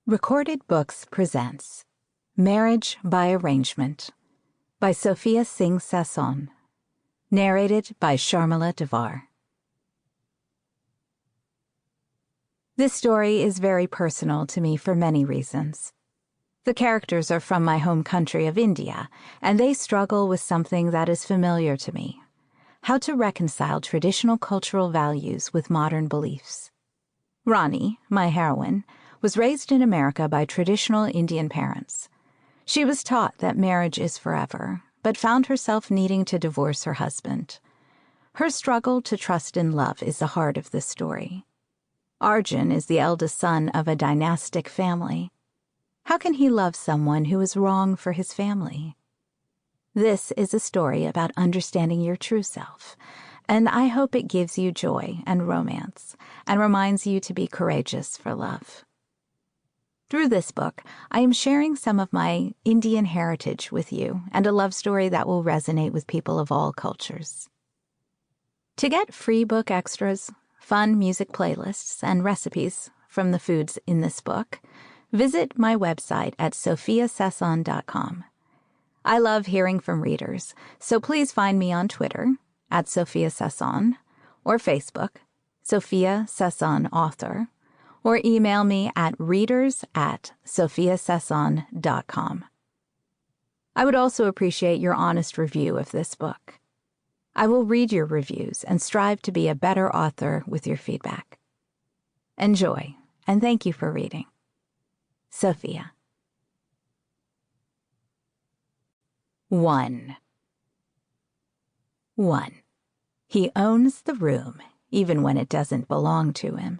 Recorded Books presents Marriage by Arrangement by Sophia Singh Sasson. Narrated by Sharmila Devar. This story is very personal to me for many reasons. The characters are from my home country of India, and they struggle with something that is familiar to me: how to reconcile traditional cultural values with modern beliefs. Rani, my heroine, was raised in America by traditional Indian parents. She was taught that marriage is forever, but found herself needing to divorce her husband. Her struggle to trust in love is the heart of this story. Arjun is the eldest son of a dynastic family. How can he love someone who is wrong for his family? This is a story about understanding your true self, and I hope it gives you joy and romance and reminds you to be courageous for love. Through this book, I am sharing some of my Indian heritage with you and a love story that will resonate with people of all cultures. To get free book extras, fun music playlists, and recipes from the foods in this book, visit my website at sophiasasson.com. I love hearing from readers, so please find me on Twitter at Sophia Sasson or Facebook, Sophia Sasson Author, or email me at readers@sophiasasson.com. I would also appreciate your honest review of this book. I will read your reviews and strive to be a better author with your feedback. Enjoy, and thank you for reading. Sophia. 1. He owns the room, even when it doesn't belong to him.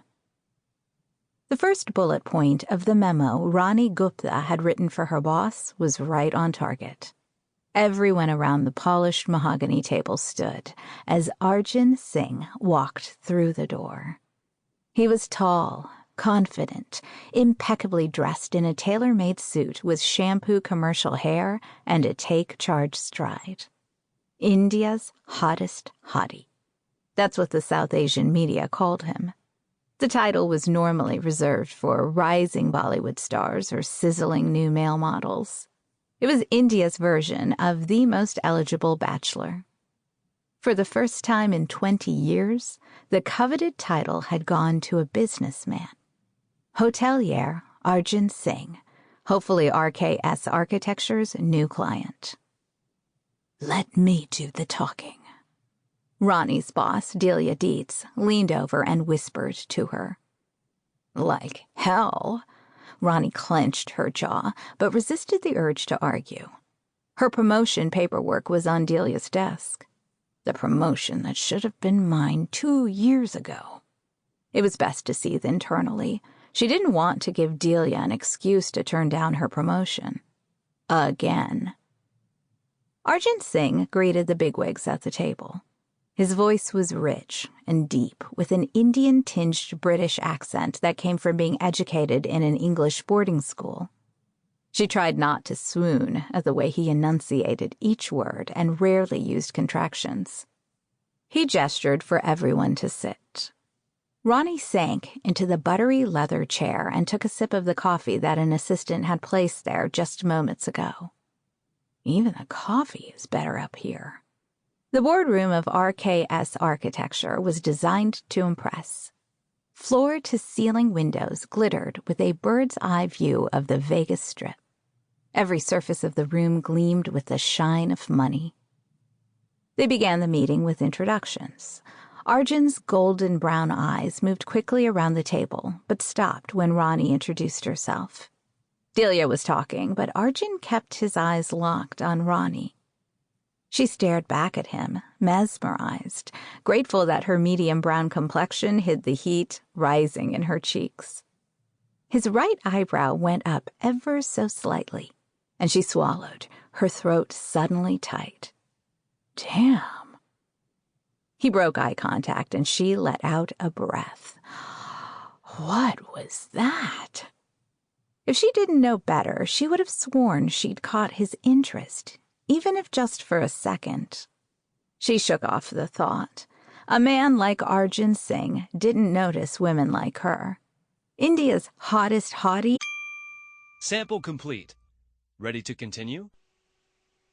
The first bullet point of the memo Rani Gupta had written for her boss was right on target. Everyone around the polished mahogany table stood as Arjun Singh walked through the door. He was tall, confident, impeccably dressed in a tailor-made suit with shampoo commercial hair and a take-charge stride. India's hottest hottie. That's what the South Asian media called him. The title was normally reserved for rising Bollywood stars or sizzling new male models. It was India's version of the most eligible bachelor. For the first time in 20 years, the coveted title had gone to a businessman. Hotelier Arjun Singh, hopefully RKS Architecture's new client. Let me do the talking. Rani's boss, Delia Dietz, leaned over and whispered to her. Like hell. Rani clenched her jaw, but resisted the urge to argue. Her promotion paperwork was on Delia's desk. The promotion that should have been mine 2 years ago. It was best to seethe internally. She didn't want to give Delia an excuse to turn down her promotion. Again. Arjun Singh greeted the bigwigs at the table. His voice was rich and deep, with an Indian-tinged British accent that came from being educated in an English boarding school. She tried not to swoon at the way he enunciated each word and rarely used contractions. He gestured for everyone to sit. Rani sank into the buttery leather chair and took a sip of the coffee that an assistant had placed there just moments ago. Even the coffee is better up here. The boardroom of RKS Architecture was designed to impress. Floor-to-ceiling windows glittered with a bird's-eye view of the Vegas Strip. Every surface of the room gleamed with the shine of money. They began the meeting with introductions. Arjun's golden-brown eyes moved quickly around the table, but stopped when Rani introduced herself. Delia was talking, but Arjun kept his eyes locked on Rani. She stared back at him, mesmerized, grateful that her medium-brown complexion hid the heat rising in her cheeks. His right eyebrow went up ever so slightly, and she swallowed, her throat suddenly tight. Damn. He broke eye contact, and she let out a breath. What was that? If she didn't know better, she would have sworn she'd caught his interest, even if just for a second. She shook off the thought. A man like Arjun Singh didn't notice women like her. India's hottest hottie Sample complete. Ready to continue?